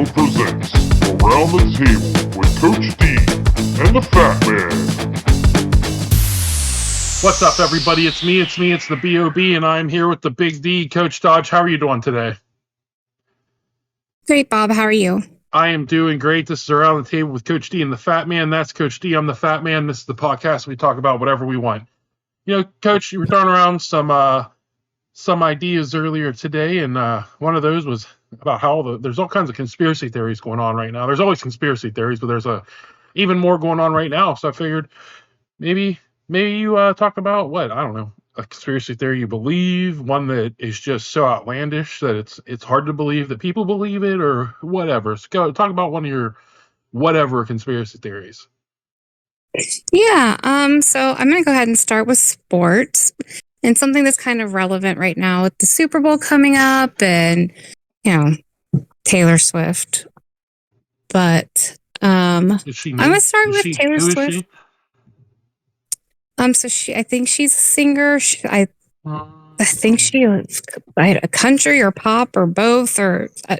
SimWorld presents Around the Table with Coach D and the Fat Man. What's up, everybody? It's the B.O.B., and I'm here with the Big D, Coach Dodge. How are you doing today? Great, Bob. How are you? I am doing great. This is Around the Table with Coach D and the Fat Man. That's Coach D. I'm the Fat Man. This is the podcast. We talk about whatever we want. You know, Coach, you were throwing around some ideas earlier today, and one of those was about how there's all kinds of conspiracy theories going on right now. There's always conspiracy theories, but there's even more going on right now. So I figured maybe you talk about what, I don't know, a conspiracy theory you believe, one that is just so outlandish that it's hard to believe that people believe it, or whatever. So go talk about one of your whatever conspiracy theories. Yeah. So I'm going to go ahead and start with sports and something that's kind of relevant right now with the Super Bowl coming up and, Taylor Swift. But I'm going to start with Taylor Swift. I think she's a singer. I think she a country or pop or both, or I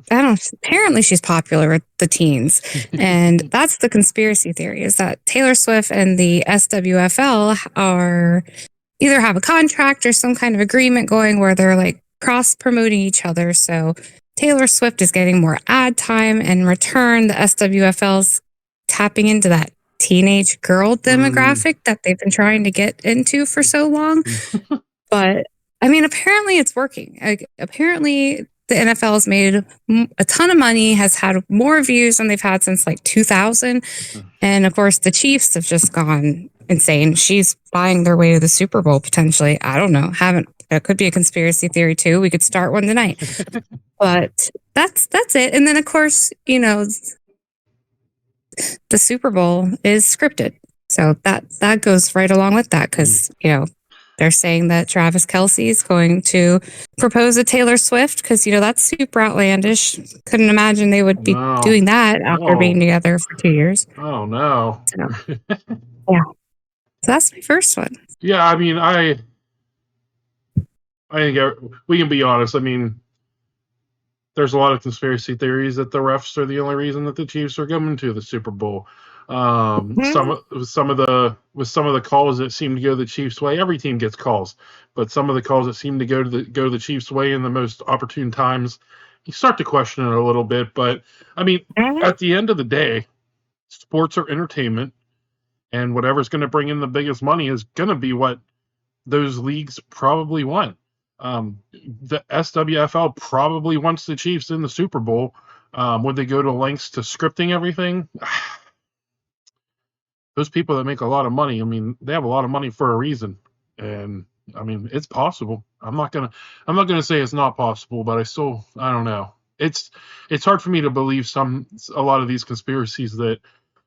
don't. Apparently, she's popular with the teens, and that's the conspiracy theory: is that Taylor Swift and the SWFL are either have a contract or some kind of agreement going where they're like cross promoting each other. So Taylor Swift is getting more ad time, and in return, the SWFL's tapping into that teenage girl demographic that they've been trying to get into for so long. But I mean, apparently it's working. Apparently the NFL has made a ton of money, has had more views than they've had since like 2000. And of course the Chiefs have just gone insane. She's buying their way to the Super Bowl potentially. I don't know. That could be a conspiracy theory too. We could start one tonight. But that's it. And then of course, the Super Bowl is scripted. So that goes right along with that because, they're saying that Travis Kelce is going to propose to Taylor Swift because, that's super outlandish. Couldn't imagine they would be doing that after being together for 2 years. Oh, no. So, yeah. So that's my first one. Yeah, I mean, I think we can be honest. I mean, there's a lot of conspiracy theories that the refs are the only reason that the Chiefs are coming to the Super Bowl. Some of the calls that seem to go the Chiefs' way, every team gets calls, but some of the calls that seem to go the Chiefs' way in the most opportune times, you start to question it a little bit. But I mean, at the end of the day, sports are entertainment, and whatever's going to bring in the biggest money is going to be what those leagues probably want. The SWFL probably wants the Chiefs in the Super Bowl. Would they go to lengths to scripting everything? Those people that make a lot of money, I mean, they have a lot of money for a reason. And I mean, it's possible. I'm not gonna say it's not possible, but I don't know. It's hard for me to believe a lot of these conspiracies that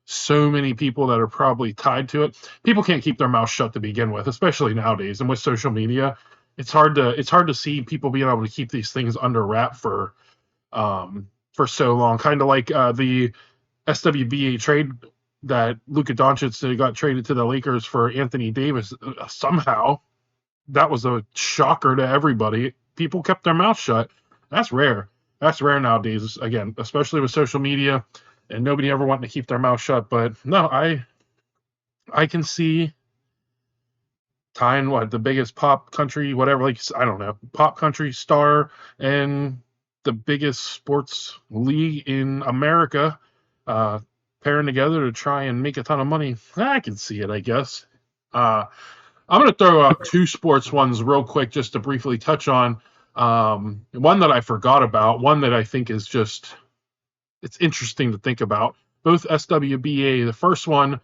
so many people that are probably tied to it. People can't keep their mouth shut to begin with, especially nowadays. And with social media, it's hard to see people being able to keep these things under wrap for so long. Kind of like the SWBA trade that Luka Doncic got traded to the Lakers for Anthony Davis. Somehow, that was a shocker to everybody. People kept their mouth shut. That's rare. That's rare nowadays. Again, especially with social media and nobody ever wanting to keep their mouth shut. But no, I can see tying the biggest pop country, whatever, like, I don't know, pop country star and the biggest sports league in America pairing together to try and make a ton of money. I can see it, I guess. I'm going to throw out two sports ones real quick just to briefly touch on. One that I forgot about, one that I think is it's interesting to think about. Both SWBA, the first one,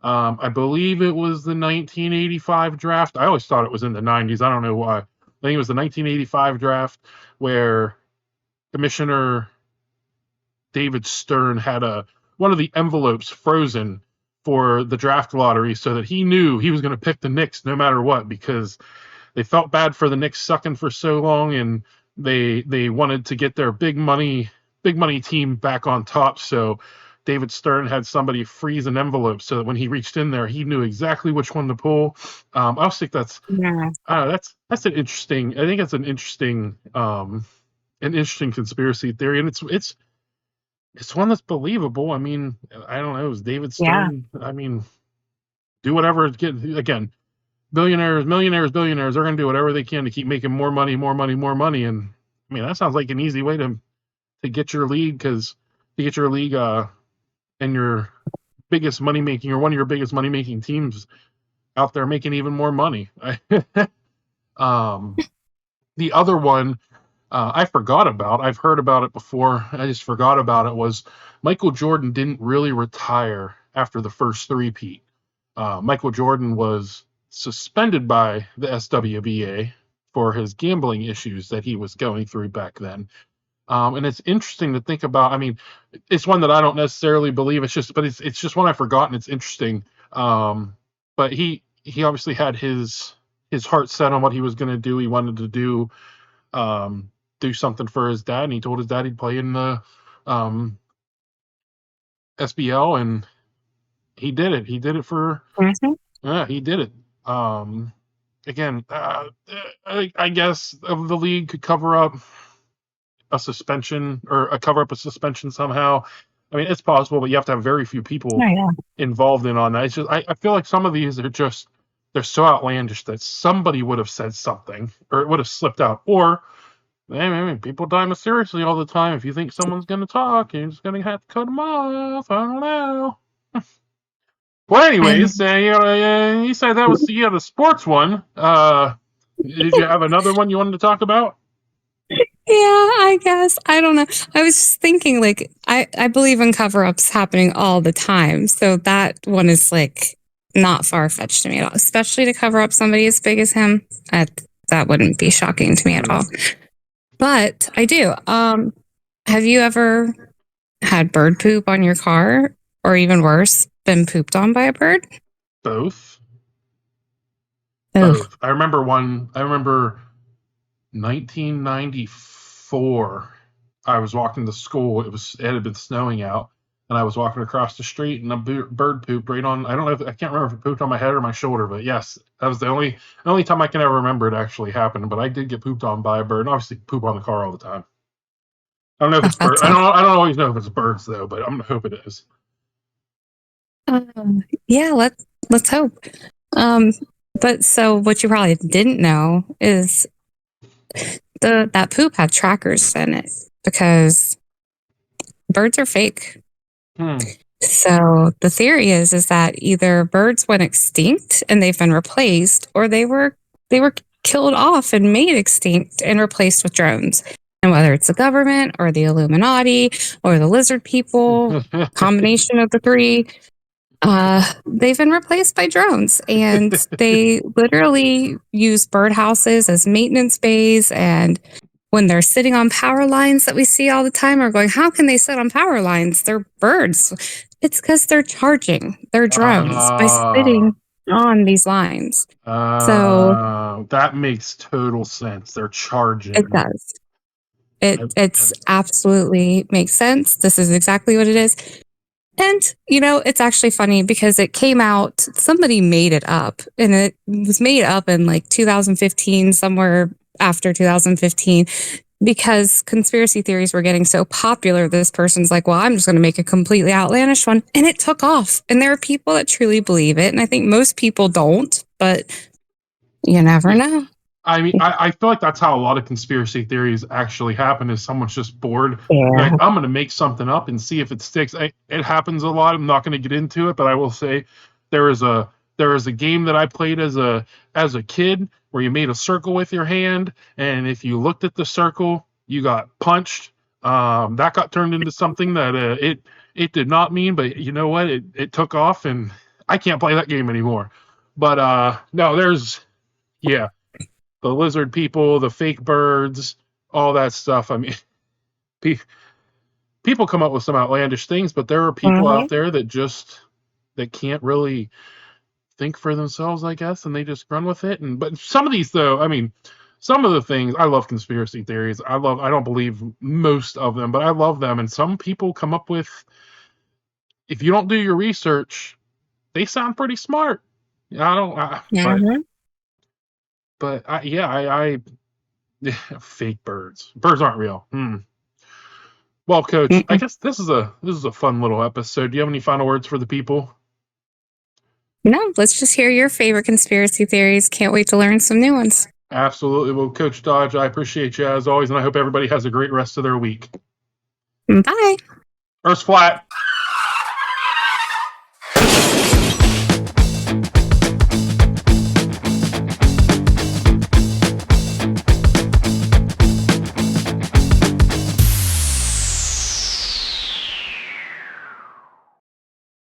I believe it was the 1985 draft. I always thought it was in the 90s. I don't know why. I think it was the 1985 draft where Commissioner David Stern had one of the envelopes frozen for the draft lottery so that he knew he was going to pick the Knicks no matter what, because they felt bad for the Knicks sucking for so long, and they wanted to get their big money team back on top. So David Stern had somebody freeze an envelope so that when he reached in there, he knew exactly which one to pull. I also think that's an interesting. I think it's an interesting an interesting conspiracy theory, and it's one that's believable. I mean, I don't know. Is David Yeah. Stern? I mean, do whatever. Again, billionaires, millionaires, billionaires. They're going to do whatever they can to keep making more money, more money, more money. And I mean, that sounds like an easy way to get your league and your biggest money making, or one of your biggest money making teams out there making even more money. The other one I forgot about. I've heard about it before. I just forgot about it. Was Michael Jordan didn't really retire after the first three-peat. Michael Jordan was suspended by the SWBA for his gambling issues that he was going through back then. And it's interesting to think about. I mean, it's one that I don't necessarily believe. It's just one I've forgotten. It's interesting. But he obviously had his heart set on what he was going to do. He wanted to do something for his dad, and he told his dad he'd play in the SBL, and he did it. He did it for he did it. Again, I guess the league could cover up a suspension somehow. I mean, it's possible, but you have to have very few people involved on that. It's just I feel like some of these are just, they're so outlandish that somebody would have said something, or it would have slipped out. Or I mean, people die mysteriously all the time. If you think someone's going to talk, you're just going to have to cut them off. I don't know. Well, anyways, you said that was the sports one. Did you have another one you wanted to talk about? Yeah, I guess. I don't know. I was just thinking, like, I believe in cover-ups happening all the time. So that one is, like, not far-fetched to me at all, especially to cover up somebody as big as him. That wouldn't be shocking to me at all. But I do. Have you ever had bird poop on your car, or even worse, been pooped on by a bird? Both. Ugh. Both. I remember 1994. I was walking to school. It had been snowing out, and I was walking across the street, and a bird pooped right on. I can't remember if it pooped on my head or my shoulder, but yes, that was the only time I can ever remember it actually happened. But I did get pooped on by a bird. And obviously, poop on the car all the time. I don't know if it's birds. I don't always know if it's birds though, but I'm gonna hope it is. Yeah, let's hope. But so what you probably didn't know is that poop had trackers in it, because birds are fake. So the theory is that either birds went extinct and they've been replaced, or they were killed off and made extinct and replaced with drones. And whether it's the government or the Illuminati or the lizard people, combination of the three, they've been replaced by drones, and they literally use birdhouses as maintenance bays. And when they're sitting on power lines that we see all the time, are going, how can they sit on power lines? They're birds. It's because they're charging their drones by sitting on these lines. So that makes total sense. They're charging. It does. It's absolutely makes sense. This is exactly what it is. And, it's actually funny because it came out, somebody made it up, and it was made up in like 2015, somewhere after 2015, because conspiracy theories were getting so popular. This person's like, well, I'm just going to make a completely outlandish one. And it took off. And there are people that truly believe it. And I think most people don't, but you never know. I mean, I feel like that's how a lot of conspiracy theories actually happen, is someone's just bored. Like, I'm going to make something up and see if it sticks. It happens a lot. I'm not going to get into it, but I will say there is a game that I played as a kid where you made a circle with your hand, and if you looked at the circle, you got punched. That got turned into something that it did not mean, but you know what? It took off, and I can't play that game anymore. But no, the lizard people, the fake birds, all that stuff. I mean, people come up with some outlandish things, but there are people out there that can't really think for themselves, I guess, and they just run with it. But some of these, though, I mean, some of the things, I love conspiracy theories. I don't believe most of them, but I love them. And some people come up with, if you don't do your research, they sound pretty smart. But Yeah, fake birds. Birds aren't real. Well, Coach, I guess this is a fun little episode. Do you have any final words for the people? No, let's just hear your favorite conspiracy theories. Can't wait to learn some new ones. Absolutely. Well, Coach Dodge, I appreciate you as always, and I hope everybody has a great rest of their week. Bye. Earth's flat.